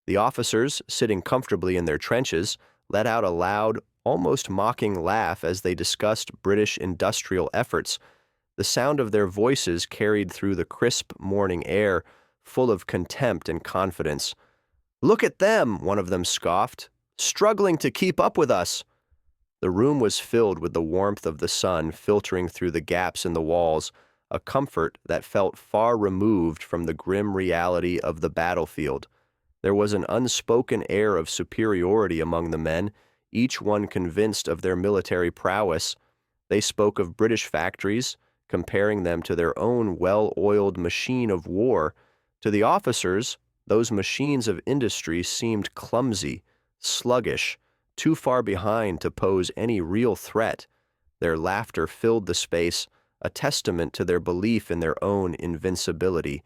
The officers, sitting comfortably in their trenches, let out a loud, almost mocking laugh as they discussed British industrial efforts. The sound of their voices carried through the crisp morning air, full of contempt and confidence. "Look at them," one of them scoffed, "struggling to keep up with us." The room was filled with the warmth of the sun filtering through the gaps in the walls, a comfort that felt far removed from the grim reality of the battlefield. There was an unspoken air of superiority among the men, each one convinced of their military prowess. They spoke of British factories, comparing them to their own well-oiled machine of war. To the officers, those machines of industry seemed clumsy, sluggish, too far behind to pose any real threat. Their laughter filled the space, a testament to their belief in their own invincibility.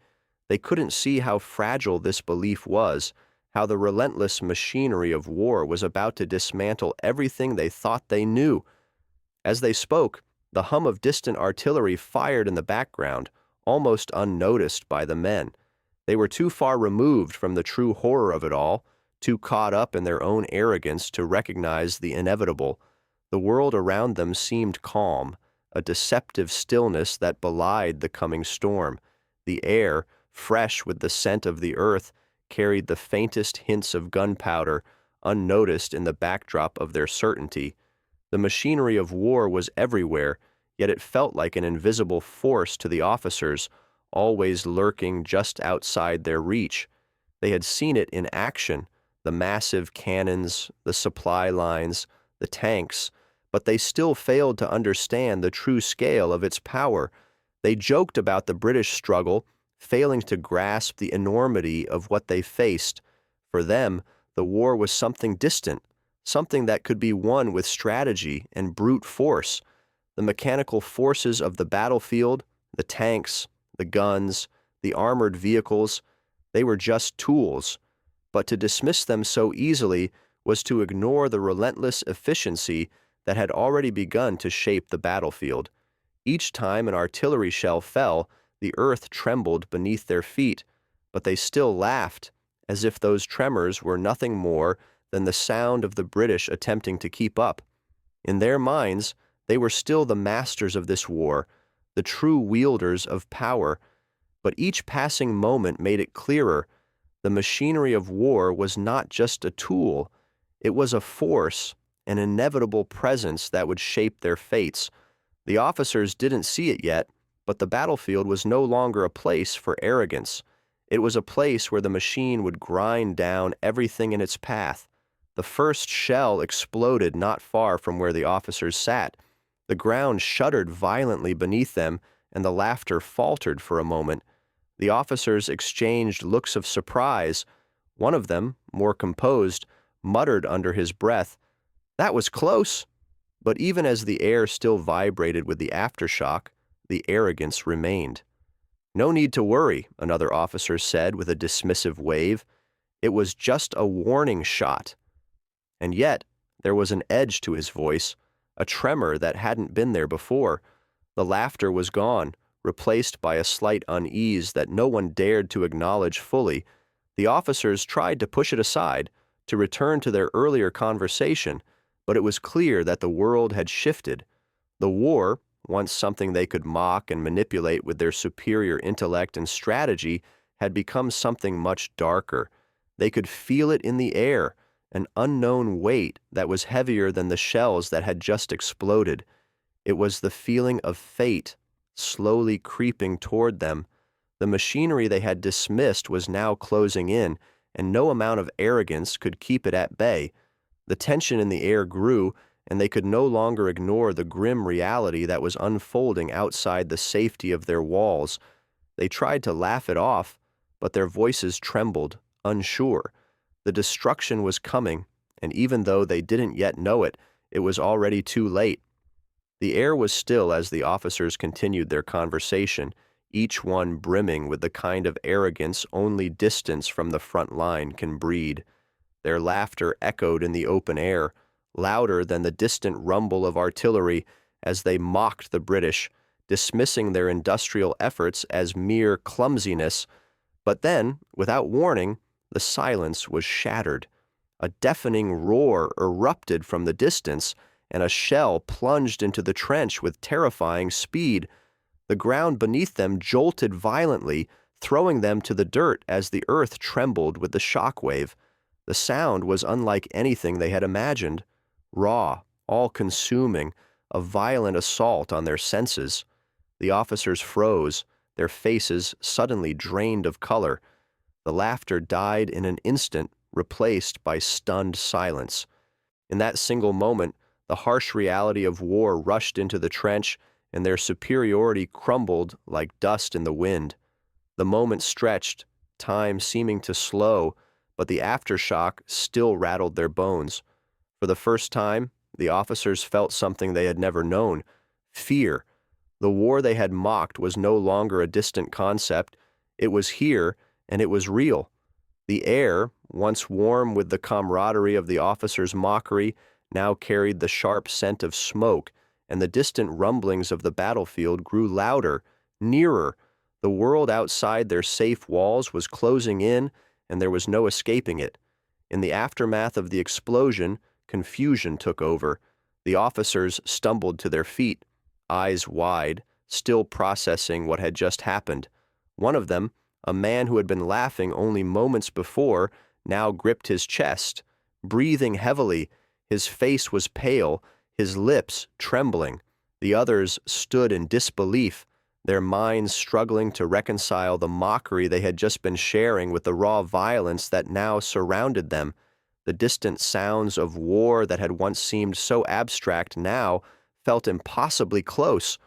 They couldn't see how fragile this belief was, how the relentless machinery of war was about to dismantle everything they thought they knew. As they spoke, the hum of distant artillery fired in the background, almost unnoticed by the men. They were too far removed from the true horror of it all, too caught up in their own arrogance to recognize the inevitable. The world around them seemed calm, a deceptive stillness that belied the coming storm. The air, fresh with the scent of the earth, carried the faintest hints of gunpowder, unnoticed in the backdrop of their certainty. The machinery of war was everywhere, yet it felt like an invisible force to the officers, always lurking just outside their reach. They had seen it in action, the massive cannons, the supply lines, the tanks, but they still failed to understand the true scale of its power. They joked about the British struggle, failing to grasp the enormity of what they faced. For them, the war was something distant, something that could be won with strategy and brute force. The mechanical forces of the battlefield, the tanks, the guns, the armored vehicles, they were just tools. But to dismiss them so easily was to ignore the relentless efficiency that had already begun to shape the battlefield. Each time an artillery shell fell, the earth trembled beneath their feet, but they still laughed, as if those tremors were nothing more than the sound of the British attempting to keep up. In their minds, they were still the masters of this war, the true wielders of power, but each passing moment made it clearer. The machinery of war was not just a tool, it was a force, an inevitable presence that would shape their fates. The officers didn't see it yet, but the battlefield was no longer a place for arrogance. It was a place where the machine would grind down everything in its path. The first shell exploded not far from where the officers sat. The ground shuddered violently beneath them, and the laughter faltered for a moment. The officers exchanged looks of surprise. One of them, more composed, muttered under his breath, "That was close." But even as the air still vibrated with the aftershock, the arrogance remained. "No need to worry," another officer said with a dismissive wave. "It was just a warning shot." And yet, there was an edge to his voice, a tremor that hadn't been there before. The laughter was gone, replaced by a slight unease that no one dared to acknowledge fully. The officers tried to push it aside, to return to their earlier conversation, but it was clear that the world had shifted. The war, once something they could mock and manipulate with their superior intellect and strategy, had become something much darker. They could feel it in the air, an unknown weight that was heavier than the shells that had just exploded. It was the feeling of fate, slowly creeping toward them. The machinery they had dismissed was now closing in, and no amount of arrogance could keep it at bay. The tension in the air grew, and they could no longer ignore the grim reality that was unfolding outside the safety of their walls. They tried to laugh it off, but their voices trembled, unsure. The destruction was coming, and even though they didn't yet know it, it was already too late. The air was still as the officers continued their conversation, each one brimming with the kind of arrogance only distance from the front line can breed. Their laughter echoed in the open air, louder than the distant rumble of artillery, as they mocked the British, dismissing their industrial efforts as mere clumsiness. But then, without warning, The silence was shattered. A deafening roar erupted from the distance, and a shell plunged into the trench with terrifying speed. The ground beneath them jolted violently, throwing them to the dirt as the earth trembled with the shock wave. The sound was unlike anything they had imagined, raw, all-consuming, a violent assault on their senses. The officers froze, their faces suddenly drained of color. The laughter died in an instant, replaced by stunned silence. In that single moment, the harsh reality of war rushed into the trench, and their superiority crumbled like dust in the wind. The moment stretched, time seeming to slow, but the aftershock still rattled their bones. For the first time, the officers felt something they had never known: fear. The war they had mocked was no longer a distant concept. It was here, and it was real. The air, once warm with the camaraderie of the officers' mockery, now carried the sharp scent of smoke, and the distant rumblings of the battlefield grew louder, nearer. The world outside their safe walls was closing in, and there was no escaping it. In the aftermath of the explosion, confusion took over. The officers stumbled to their feet, eyes wide, still processing what had just happened. One of them, a man who had been laughing only moments before, now gripped his chest, breathing heavily. His face was pale, his lips trembling. The others stood in disbelief, their minds struggling to reconcile the mockery they had just been sharing with the raw violence that now surrounded them. The distant sounds of war that had once seemed so abstract now felt impossibly close.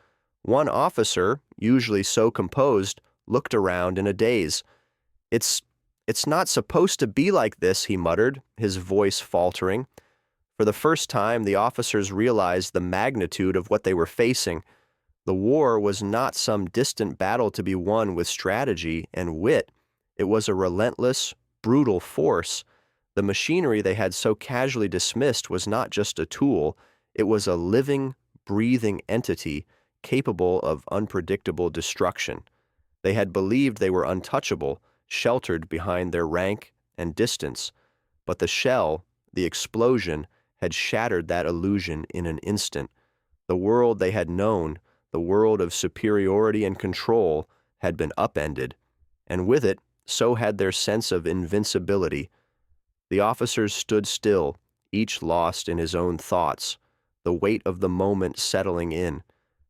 One officer, usually so composed, looked around in a daze. It's not supposed to be like this," he muttered, his voice faltering. For the first time, the officers realized the magnitude of what they were facing. The war was not some distant battle to be won with strategy and wit. It was a relentless, brutal force. The machinery they had so casually dismissed was not just a tool. It was a living, breathing entity capable of unpredictable destruction. They had believed they were untouchable, sheltered behind their rank and distance. But the shell, the explosion, had shattered that illusion in an instant. The world they had known, the world of superiority and control, had been upended, and with it, so had their sense of invincibility. The officers stood still, each lost in his own thoughts, the weight of the moment settling in.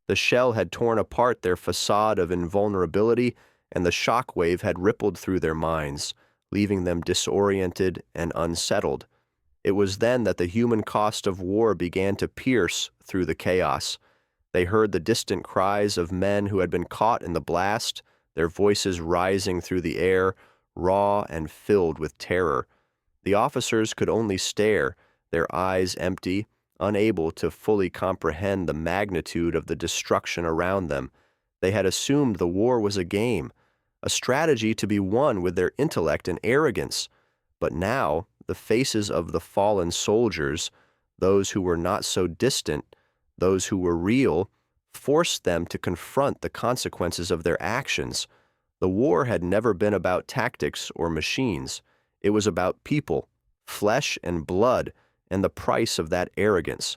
The shell had torn apart their facade of invulnerability, and the shock wave had rippled through their minds, leaving them disoriented and unsettled. It was then that the human cost of war began to pierce through the chaos. They heard the distant cries of men who had been caught in the blast, their voices rising through the air, raw and filled with terror. The officers could only stare, their eyes empty, unable to fully comprehend the magnitude of the destruction around them. They had assumed the war was a game, a strategy to be won with their intellect and arrogance. But now, the faces of the fallen soldiers, those who were not so distant, those who were real, forced them to confront the consequences of their actions. The war had never been about tactics or machines. It was about people, flesh and blood, and the price of that arrogance.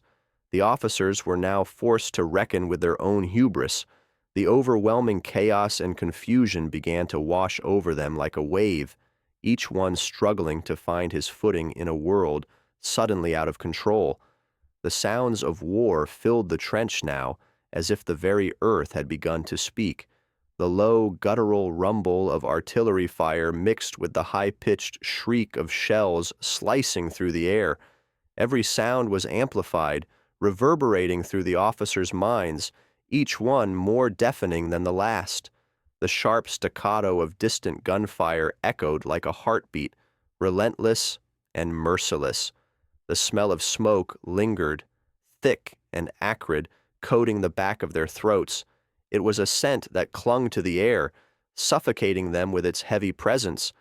The officers were now forced to reckon with their own hubris. The overwhelming chaos and confusion began to wash over them like a wave, each one struggling to find his footing in a world suddenly out of control. The sounds of war filled the trench now, as if the very earth had begun to speak. The low, guttural rumble of artillery fire mixed with the high-pitched shriek of shells slicing through the air. Every sound was amplified, reverberating through the officers' minds, each one more deafening than the last. The sharp staccato of distant gunfire echoed like a heartbeat, relentless and merciless. The smell of smoke lingered, thick and acrid, coating the back of their throats. It was a scent that clung to the air, suffocating them with its heavy presence.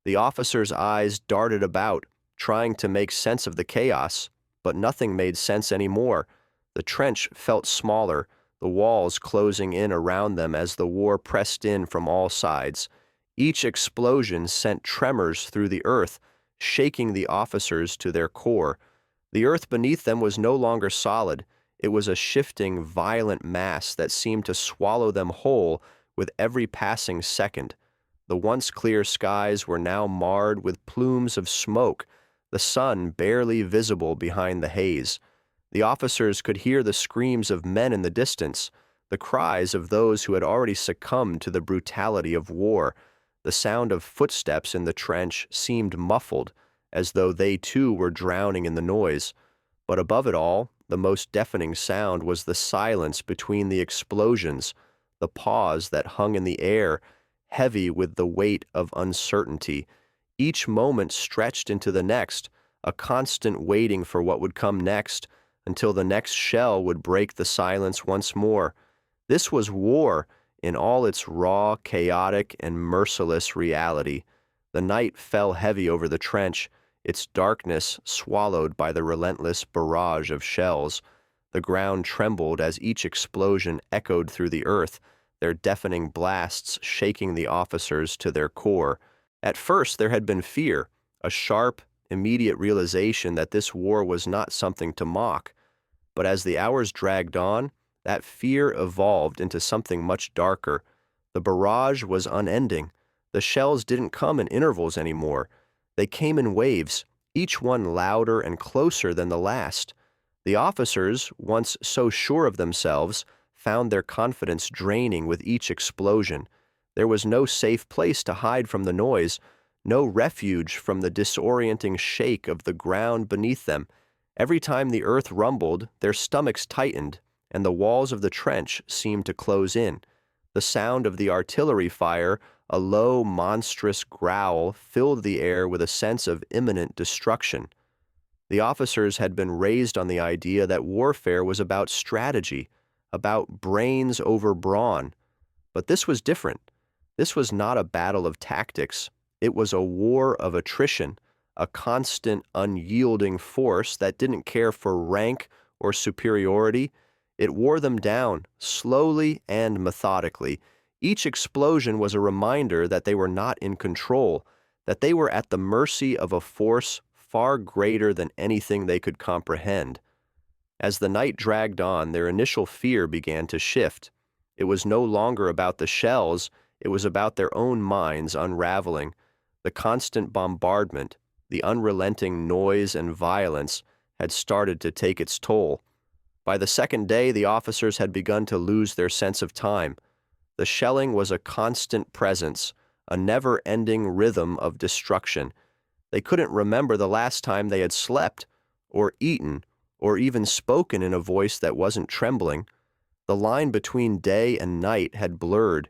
The officers' eyes darted about, trying to make sense of the chaos, but nothing made sense anymore. The trench felt smaller, the walls closing in around them as the war pressed in from all sides. Each explosion sent tremors through the earth, shaking the officers to their core. The earth beneath them was no longer solid. It was a shifting, violent mass that seemed to swallow them whole with every passing second. The once clear skies were now marred with plumes of smoke, the sun barely visible behind the haze. The officers could hear the screams of men in the distance, the cries of those who had already succumbed to the brutality of war. The sound of footsteps in the trench seemed muffled, as though they too were drowning in the noise. But above it all, the most deafening sound was the silence between the explosions, the pause that hung in the air, heavy with the weight of uncertainty. Each moment stretched into the next, a constant waiting for what would come next, until the next shell would break the silence once more. This was war in all its raw, chaotic, and merciless reality. The night fell heavy over the trench, its darkness swallowed by the relentless barrage of shells. The ground trembled as each explosion echoed through the earth, their deafening blasts shaking the officers to their core. At first there had been fear, a sharp, immediate realization that this war was not something to mock. But as the hours dragged on, that fear evolved into something much darker. The barrage was unending. The shells didn't come in intervals anymore. They came in waves, each one louder and closer than the last. The officers, once so sure of themselves, found their confidence draining with each explosion. There was no safe place to hide from the noise, no refuge from the disorienting shake of the ground beneath them. Every time the earth rumbled, their stomachs tightened, and the walls of the trench seemed to close in. The sound of the artillery fire, a low, monstrous growl, filled the air with a sense of imminent destruction. The officers had been raised on the idea that warfare was about strategy, about brains over brawn. But this was different. This was not a battle of tactics. It was a war of attrition, a constant, unyielding force that didn't care for rank or superiority. It wore them down, slowly and methodically. Each explosion was a reminder that they were not in control, that they were at the mercy of a force far greater than anything they could comprehend. As the night dragged on, their initial fear began to shift. It was no longer about the shells, it was about their own minds unraveling. The constant bombardment, the unrelenting noise and violence had started to take its toll. By the second day, the officers had begun to lose their sense of time. The shelling was a constant presence, a never-ending rhythm of destruction. They couldn't remember the last time they had slept, or eaten, or even spoken in a voice that wasn't trembling. The line between day and night had blurred,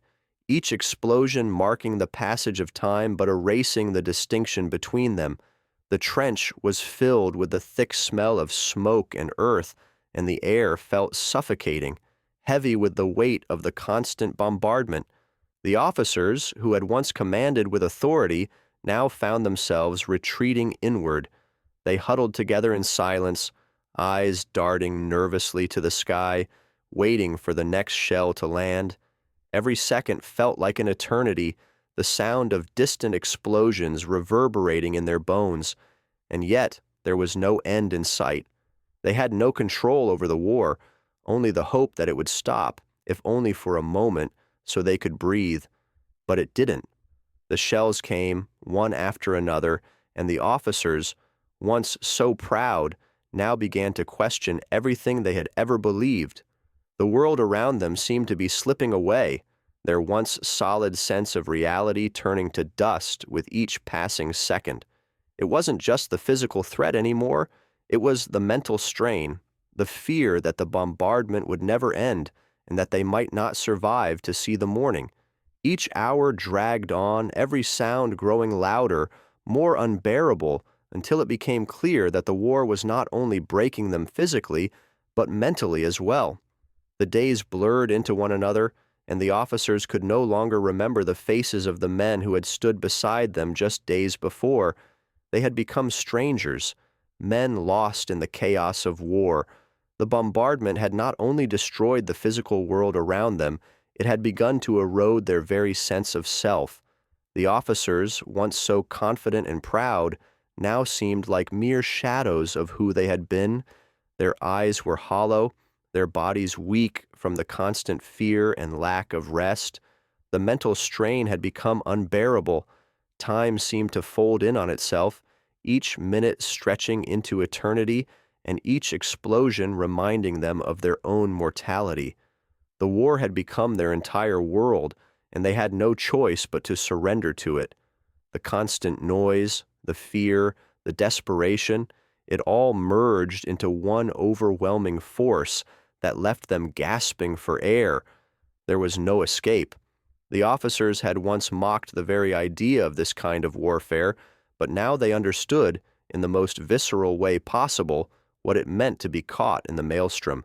each explosion marking the passage of time but erasing the distinction between them. The trench was filled with the thick smell of smoke and earth, and the air felt suffocating, heavy with the weight of the constant bombardment. The officers, who had once commanded with authority, now found themselves retreating inward. They huddled together in silence, eyes darting nervously to the sky, waiting for the next shell to land. Every second felt like an eternity, the sound of distant explosions reverberating in their bones, and yet there was no end in sight. They had no control over the war, only the hope that it would stop, if only for a moment, so they could breathe. But it didn't. The shells came, one after another, and the officers, once so proud, now began to question everything they had ever believed. The world around them seemed to be slipping away, their once solid sense of reality turning to dust with each passing second. It wasn't just the physical threat anymore, it was the mental strain, the fear that the bombardment would never end and that they might not survive to see the morning. Each hour dragged on, every sound growing louder, more unbearable, until it became clear that the war was not only breaking them physically, but mentally as well. The days blurred into one another, and the officers could no longer remember the faces of the men who had stood beside them just days before. They had become strangers, men lost in the chaos of war. The bombardment had not only destroyed the physical world around them, it had begun to erode their very sense of self. The officers, once so confident and proud, now seemed like mere shadows of who they had been. Their eyes were hollow, their bodies weak from the constant fear and lack of rest. The mental strain had become unbearable. Time seemed to fold in on itself, each minute stretching into eternity, and each explosion reminding them of their own mortality. The war had become their entire world, and they had no choice but to surrender to it. The constant noise, the fear, the desperation, it all merged into one overwhelming force that left them gasping for air. There was no escape. The officers had once mocked the very idea of this kind of warfare, but now they understood, in the most visceral way possible, what it meant to be caught in the maelstrom.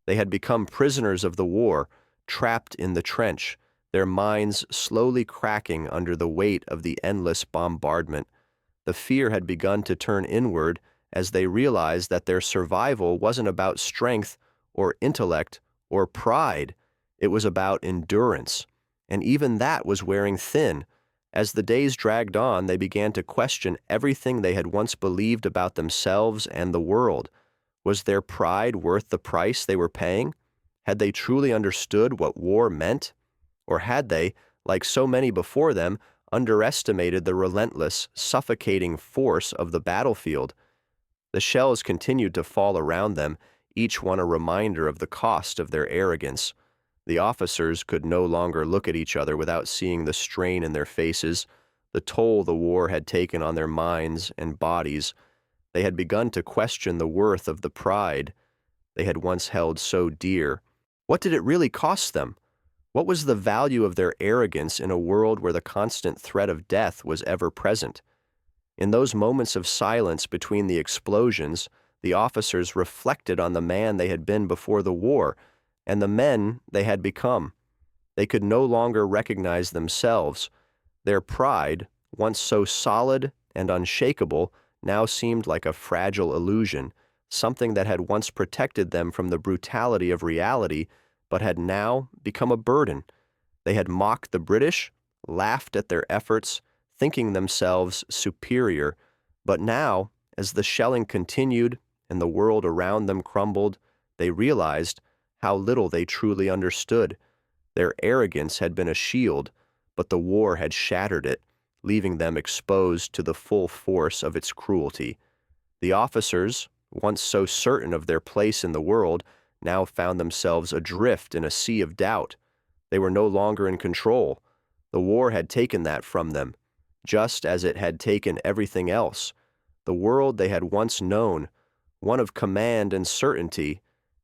They had become prisoners of the war, trapped in the trench, their minds slowly cracking under the weight of the endless bombardment. The fear had begun to turn inward as they realized that their survival wasn't about strength or intellect or pride. It was about endurance. And even that was wearing thin. As the days dragged on, they began to question everything they had once believed about themselves and the world. Was their pride worth the price they were paying? Had they truly understood what war meant? Or had they, like so many before them, underestimated the relentless, suffocating force of the battlefield? The shells continued to fall around them, each one a reminder of the cost of their arrogance. The officers could no longer look at each other without seeing the strain in their faces, the toll the war had taken on their minds and bodies. They had begun to question the worth of the pride they had once held so dear. What did it really cost them? What was the value of their arrogance in a world where the constant threat of death was ever present? In those moments of silence between the explosions, the officers reflected on the man they had been before the war and the men they had become. They could no longer recognize themselves. Their pride, once so solid and unshakable, now seemed like a fragile illusion, something that had once protected them from the brutality of reality, but had now become a burden. They had mocked the British, laughed at their efforts, thinking themselves superior, but now, as the shelling continued and the world around them crumbled, they realized how little they truly understood. Their arrogance had been a shield, but the war had shattered it, leaving them exposed to the full force of its cruelty. The officers, once so certain of their place in the world, now found themselves adrift in a sea of doubt. They were no longer in control. The war had taken that from them, just as it had taken everything else. The world they had once known, one of command and certainty,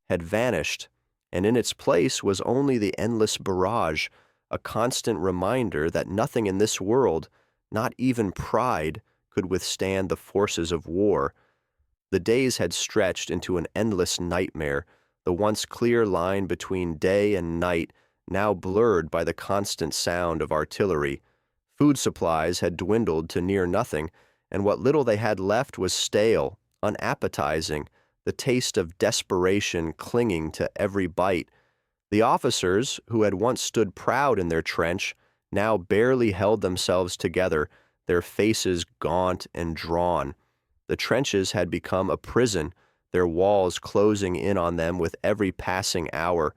had vanished, and in its place was only the endless barrage, a constant reminder that nothing in this world, not even pride, could withstand the forces of war. The days had stretched into an endless nightmare, the once clear line between day and night now blurred by the constant sound of artillery. Food supplies had dwindled to near nothing, and what little they had left was stale, unappetizing, the taste of desperation clinging to every bite. The officers, who had once stood proud in their trench, now barely held themselves together, their faces gaunt and drawn. The trenches had become a prison, their walls closing in on them with every passing hour.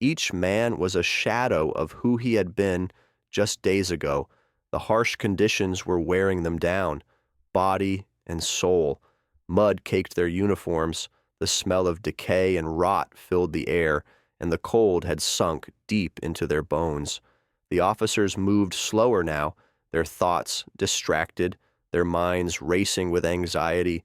Each man was a shadow of who he had been just days ago. The harsh conditions were wearing them down, body and soul. Mud caked their uniforms, the smell of decay and rot filled the air, and the cold had sunk deep into their bones. The officers moved slower now, their thoughts distracted, their minds racing with anxiety.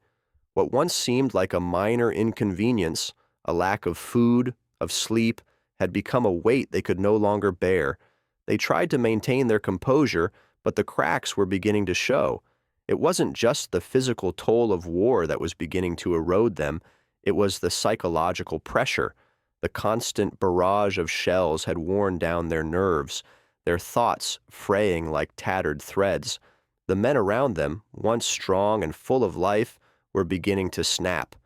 What once seemed like a minor inconvenience, a lack of food, of sleep, had become a weight they could no longer bear. They tried to maintain their composure, but the cracks were beginning to show. It wasn't just the physical toll of war that was beginning to erode them, it was the psychological pressure. The constant barrage of shells had worn down their nerves, their thoughts fraying like tattered threads. The men around them, once strong and full of life, were beginning to snap.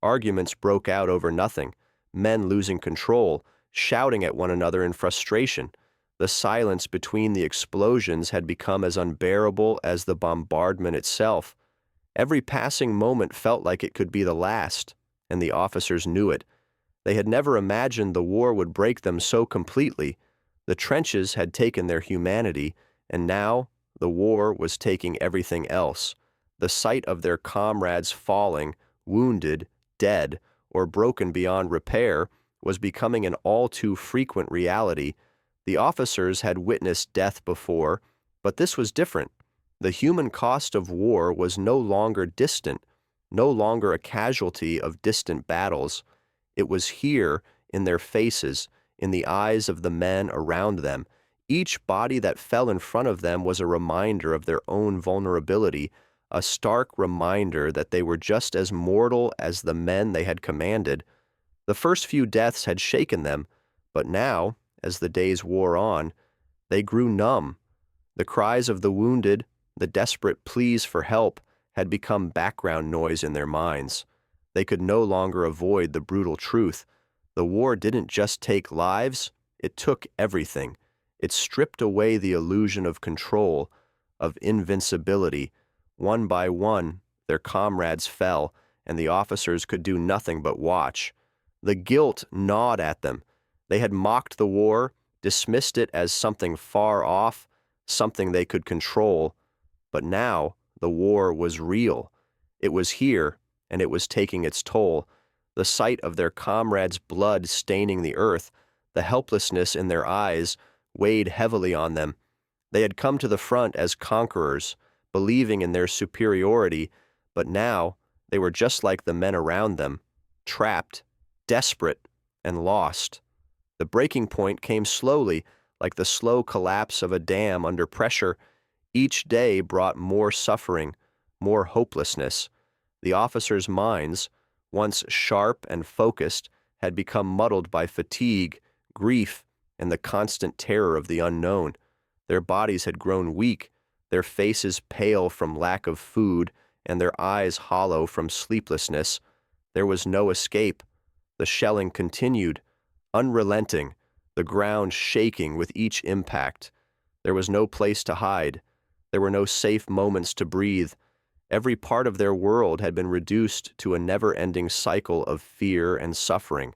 Arguments broke out over nothing, men losing control, shouting at one another in frustration. The silence between the explosions had become as unbearable as the bombardment itself. Every passing moment felt like it could be the last, and the officers knew it. They had never imagined the war would break them so completely. The trenches had taken their humanity, and now the war was taking everything else. The sight of their comrades falling, wounded, dead, or broken beyond repair was becoming an all too frequent reality. The officers had witnessed death before, but this was different. The human cost of war was no longer distant, no longer a casualty of distant battles. It was here, in their faces, in the eyes of the men around them. Each body that fell in front of them was a reminder of their own vulnerability, a stark reminder that they were just as mortal as the men they had commanded. The first few deaths had shaken them, but now, as the days wore on, they grew numb. The cries of the wounded, the desperate pleas for help, had become background noise in their minds. They could no longer avoid the brutal truth. The war didn't just take lives, it took everything. It stripped away the illusion of control, of invincibility. One by one, their comrades fell, and the officers could do nothing but watch. The guilt gnawed at them. They had mocked the war, dismissed it as something far off, something they could control. But now, the war was real. It was here, and it was taking its toll. The sight of their comrades' blood staining the earth, the helplessness in their eyes, weighed heavily on them. They had come to the front as conquerors, believing in their superiority, but now they were just like the men around them, trapped, desperate, and lost. The breaking point came slowly, like the slow collapse of a dam under pressure. Each day brought more suffering, more hopelessness. The officers' minds, once sharp and focused, had become muddled by fatigue, grief, and the constant terror of the unknown. Their bodies had grown weak, their faces pale from lack of food, and their eyes hollow from sleeplessness. There was no escape. The shelling continued, unrelenting, the ground shaking with each impact. There was no place to hide. There were no safe moments to breathe. Every part of their world had been reduced to a never-ending cycle of fear and suffering.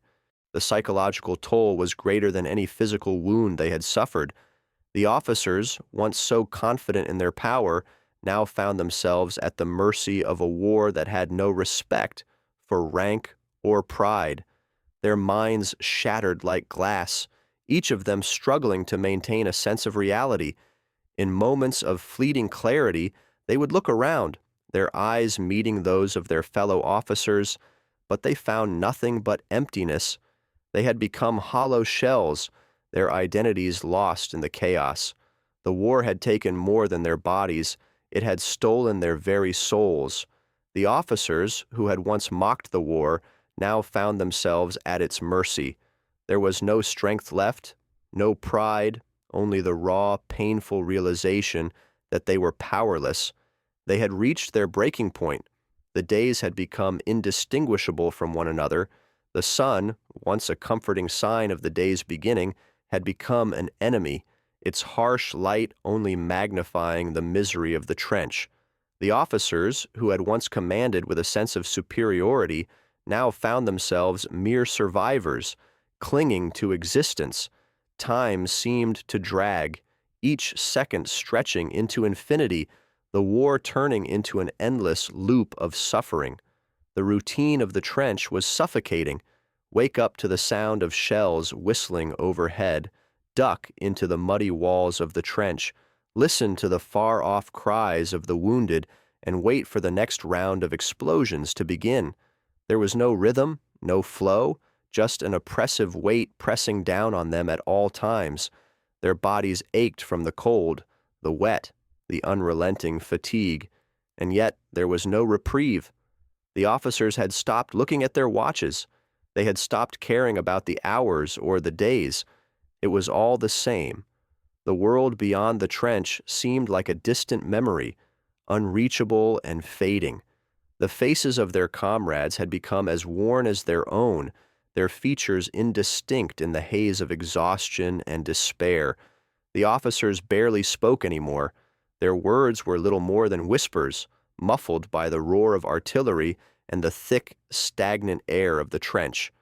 The psychological toll was greater than any physical wound they had suffered. The officers, once so confident in their power, now found themselves at the mercy of a war that had no respect for rank or pride. Their minds shattered like glass, each of them struggling to maintain a sense of reality. In moments of fleeting clarity, they would look around, their eyes meeting those of their fellow officers, but they found nothing but emptiness. They had become hollow shells, their identities lost in the chaos. The war had taken more than their bodies, it had stolen their very souls. The officers, who had once mocked the war, now found themselves at its mercy. There was no strength left, no pride, only the raw, painful realization that they were powerless. They had reached their breaking point. The days had become indistinguishable from one another. The sun, once a comforting sign of the day's beginning, had become an enemy, its harsh light only magnifying the misery of the trench. The officers, who had once commanded with a sense of superiority, now found themselves mere survivors, clinging to existence. Time seemed to drag, each second stretching into infinity, the war turning into an endless loop of suffering. The routine of the trench was suffocating. Wake up to the sound of shells whistling overhead, duck into the muddy walls of the trench, listen to the far-off cries of the wounded, and wait for the next round of explosions to begin. There was no rhythm, no flow, just an oppressive weight pressing down on them at all times. Their bodies ached from the cold, the wet, the unrelenting fatigue, and yet there was no reprieve. The officers had stopped looking at their watches. They had stopped caring about the hours or the days. It was all the same. The world beyond the trench seemed like a distant memory, unreachable and fading. The faces of their comrades had become as worn as their own, their features indistinct in the haze of exhaustion and despair. The officers barely spoke anymore. Their words were little more than whispers, muffled by the roar of artillery and the thick, stagnant air of the trench.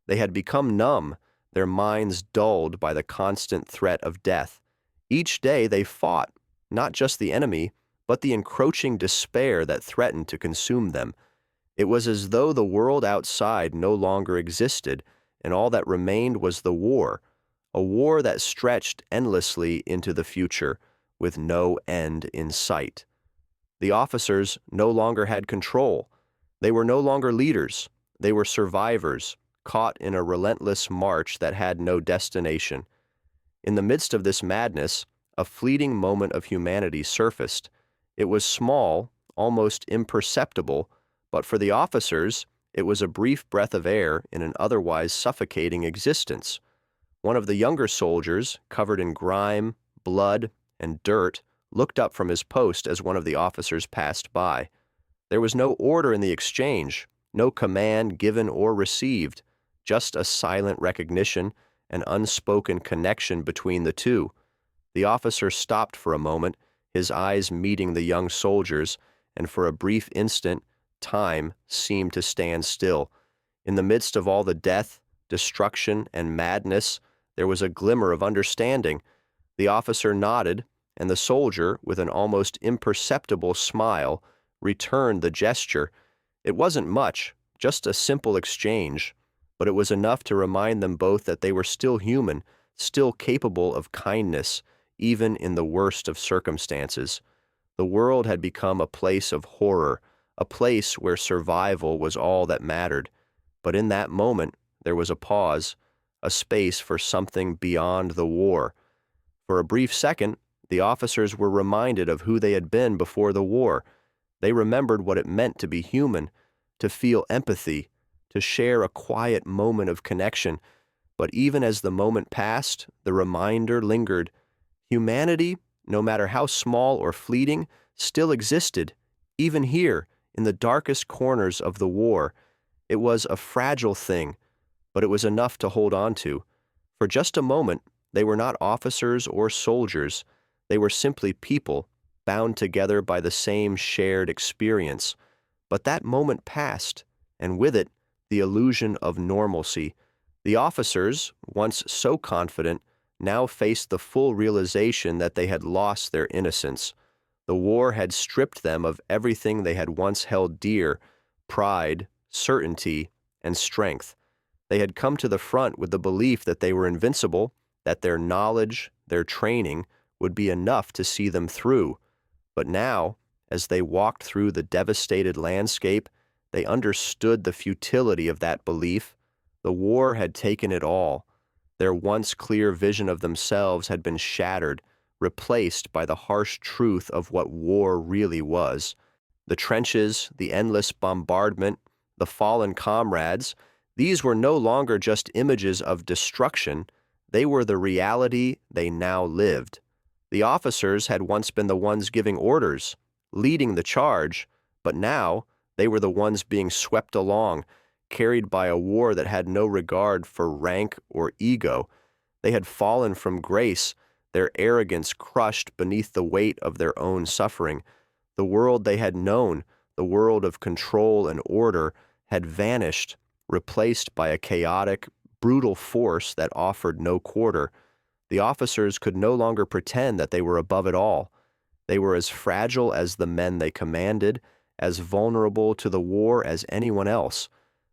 They had become numb, their minds dulled by the constant threat of death. Each day they fought, not just the enemy, but the encroaching despair that threatened to consume them. It was as though the world outside no longer existed, and all that remained was the war, a war that stretched endlessly into the future, with no end in sight. The officers no longer had control. They were no longer leaders. They were survivors, caught in a relentless march that had no destination. In the midst of this madness, a fleeting moment of humanity surfaced. It was small, almost imperceptible, but for the officers, it was a brief breath of air in an otherwise suffocating existence. One of the younger soldiers, covered in grime, blood, and dirt, looked up from his post as one of the officers passed by. There was no order in the exchange, no command given or received, just a silent recognition, an unspoken connection between the two. The officer stopped for a moment, his eyes meeting the young soldier's, and for a brief instant, time seemed to stand still. In the midst of all the death, destruction, and madness, there was a glimmer of understanding. The officer nodded, and the soldier, with an almost imperceptible smile, returned the gesture. It wasn't much, just a simple exchange, but it was enough to remind them both that they were still human, still capable of kindness, even in the worst of circumstances. The world had become a place of horror, a place where survival was all that mattered. But in that moment, there was a pause, a space for something beyond the war. For a brief second, the officers were reminded of who they had been before the war. They remembered what it meant to be human, to feel empathy, to share a quiet moment of connection. But even as the moment passed, the reminder lingered. Humanity, no matter how small or fleeting, still existed, even here, in the darkest corners of the war. It was a fragile thing, but it was enough to hold on to. For just a moment, they were not officers or soldiers. They were simply people, bound together by the same shared experience. But that moment passed, and with it, the illusion of normalcy. The officers, once so confident, now faced the full realization that they had lost their innocence. The war had stripped them of everything they had once held dear: pride, certainty, and strength. They had come to the front with the belief that they were invincible, that their knowledge, their training, would be enough to see them through. But now, as they walked through the devastated landscape, they understood the futility of that belief. The war had taken it all. Their once clear vision of themselves had been shattered, replaced by the harsh truth of what war really was. The trenches, the endless bombardment, the fallen comrades, these were no longer just images of destruction. They were the reality they now lived. The officers had once been the ones giving orders, leading the charge, but now they were the ones being swept along, carried by a war that had no regard for rank or ego. They had fallen from grace, their arrogance crushed beneath the weight of their own suffering. The world they had known, the world of control and order, had vanished, replaced by a chaotic, brutal force that offered no quarter. The officers could no longer pretend that they were above it all. They were as fragile as the men they commanded, as vulnerable to the war as anyone else.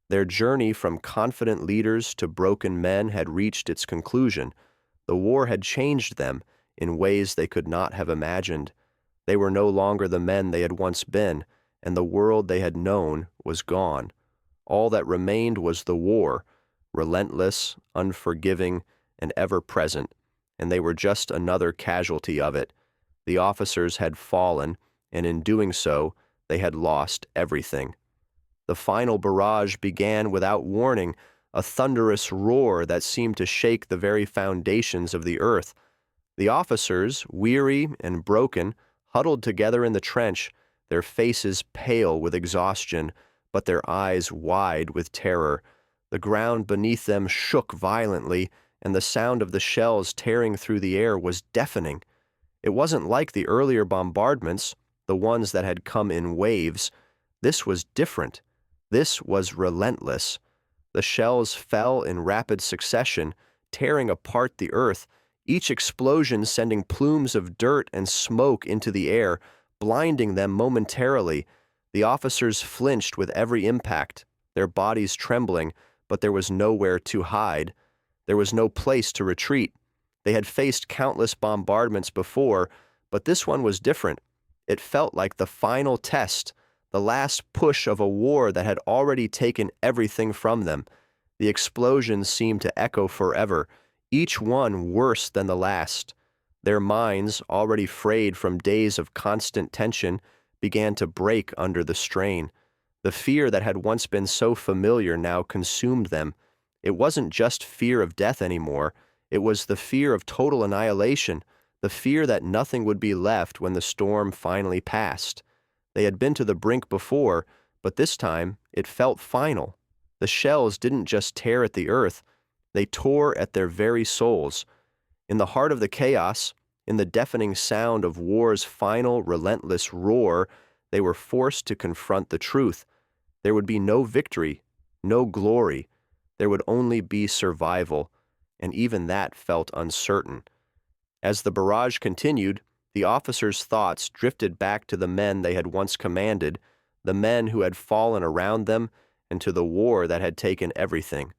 Their journey from confident leaders to broken men had reached its conclusion. The war had changed them in ways they could not have imagined. They were no longer the men they had once been, and the world they had known was gone. All that remained was the war, relentless, unforgiving, and ever-present, and they were just another casualty of it. The officers had fallen, and in doing so, they had lost everything. The final barrage began without warning, a thunderous roar that seemed to shake the very foundations of the earth. The officers, weary and broken, huddled together in the trench, their faces pale with exhaustion, but their eyes wide with terror. The ground beneath them shook violently, and the sound of the shells tearing through the air was deafening. It wasn't like the earlier bombardments, the ones that had come in waves. This was different. This was relentless. The shells fell in rapid succession, tearing apart the earth, each explosion sending plumes of dirt and smoke into the air, blinding them momentarily. The officers flinched with every impact, their bodies trembling, but there was nowhere to hide. There was no place to retreat. They had faced countless bombardments before, but this one was different. It felt like the final test, the last push of a war that had already taken everything from them. The explosions seemed to echo forever, each one worse than the last. Their minds, already frayed from days of constant tension, began to break under the strain. The fear that had once been so familiar now consumed them. It wasn't just fear of death anymore. It was the fear of total annihilation, the fear that nothing would be left when the storm finally passed. They had been to the brink before, but this time it felt final. The shells didn't just tear at the earth, they tore at their very souls. In the heart of the chaos, in the deafening sound of war's final, relentless roar, they were forced to confront the truth. There would be no victory, no glory. There would only be survival, and even that felt uncertain. As the barrage continued, the officers' thoughts drifted back to the men they had once commanded, the men who had fallen around them, and to the war that had taken everything.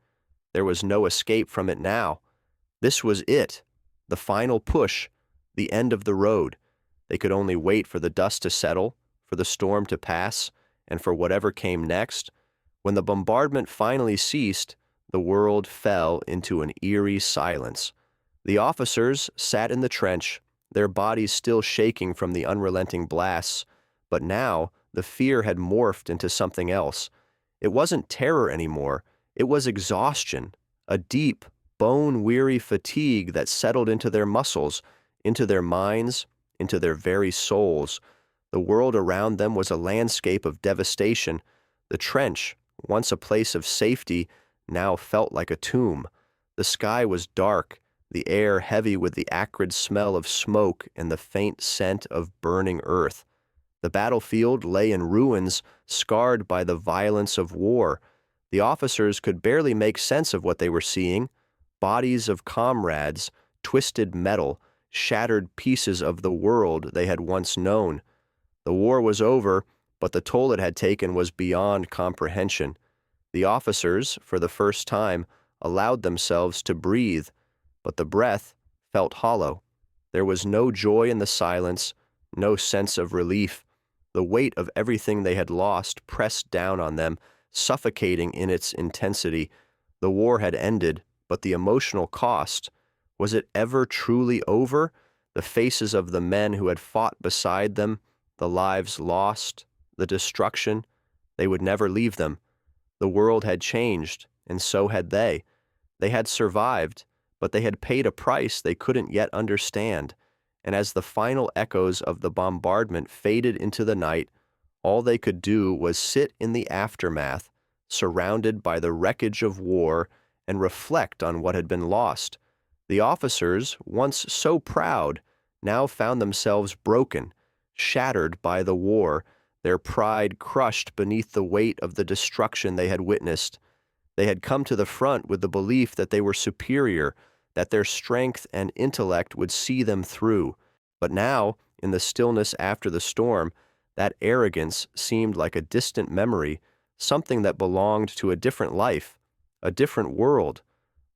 There was no escape from it now. This was it, the final push, the end of the road. They could only wait for the dust to settle, for the storm to pass, and for whatever came next. When the bombardment finally ceased, the world fell into an eerie silence. The officers sat in the trench, their bodies still shaking from the unrelenting blasts, but now the fear had morphed into something else. It wasn't terror anymore, it was exhaustion, a deep, bone-weary fatigue that settled into their muscles, into their minds, into their very souls. The world around them was a landscape of devastation. The trench, once a place of safety, now felt like a tomb. The sky was dark, the air heavy with the acrid smell of smoke and the faint scent of burning earth. The battlefield lay in ruins, scarred by the violence of war. The officers could barely make sense of what they were seeing. Bodies of comrades, twisted metal, shattered pieces of the world they had once known. The war was over, but the toll it had taken was beyond comprehension. The officers, for the first time, allowed themselves to breathe, but the breath felt hollow. There was no joy in the silence, no sense of relief. The weight of everything they had lost pressed down on them, suffocating in its intensity. The war had ended, but the emotional cost, was it ever truly over? The faces of the men who had fought beside them, the lives lost, the destruction, they would never leave them. The world had changed, and so had they. They had survived, but they had paid a price they couldn't yet understand. And as the final echoes of the bombardment faded into the night, all they could do was sit in the aftermath, surrounded by the wreckage of war, and reflect on what had been lost. The officers, once so proud, now found themselves broken, shattered by the war, their pride crushed beneath the weight of the destruction they had witnessed. They had come to the front with the belief that they were superior, that their strength and intellect would see them through. But now, in the stillness after the storm, that arrogance seemed like a distant memory, something that belonged to a different life, a different world.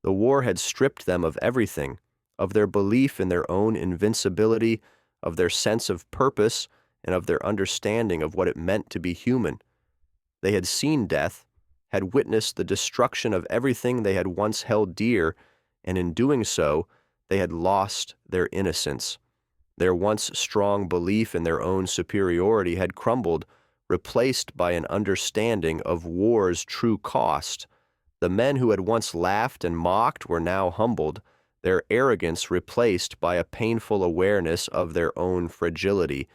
The war had stripped them of everything, of their belief in their own invincibility, of their sense of purpose, and of their understanding of what it meant to be human. They had seen death, had witnessed the destruction of everything they had once held dear, and in doing so, they had lost their innocence. Their once strong belief in their own superiority had crumbled, replaced by an understanding of war's true cost. The men who had once laughed and mocked were now humbled, their arrogance replaced by a painful awareness of their own fragility.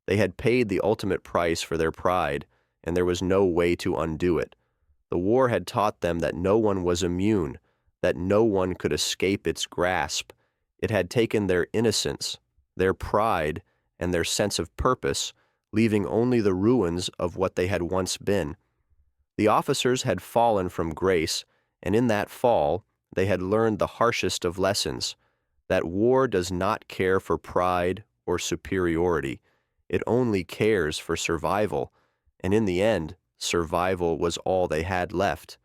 They had paid the ultimate price for their pride, and there was no way to undo it. The war had taught them that no one was immune, that no one could escape its grasp. It had taken their innocence, their pride, and their sense of purpose, leaving only the ruins of what they had once been. The officers had fallen from grace, and in that fall, they had learned the harshest of lessons, that war does not care for pride or superiority. It only cares for survival, and in the end, survival was all they had left.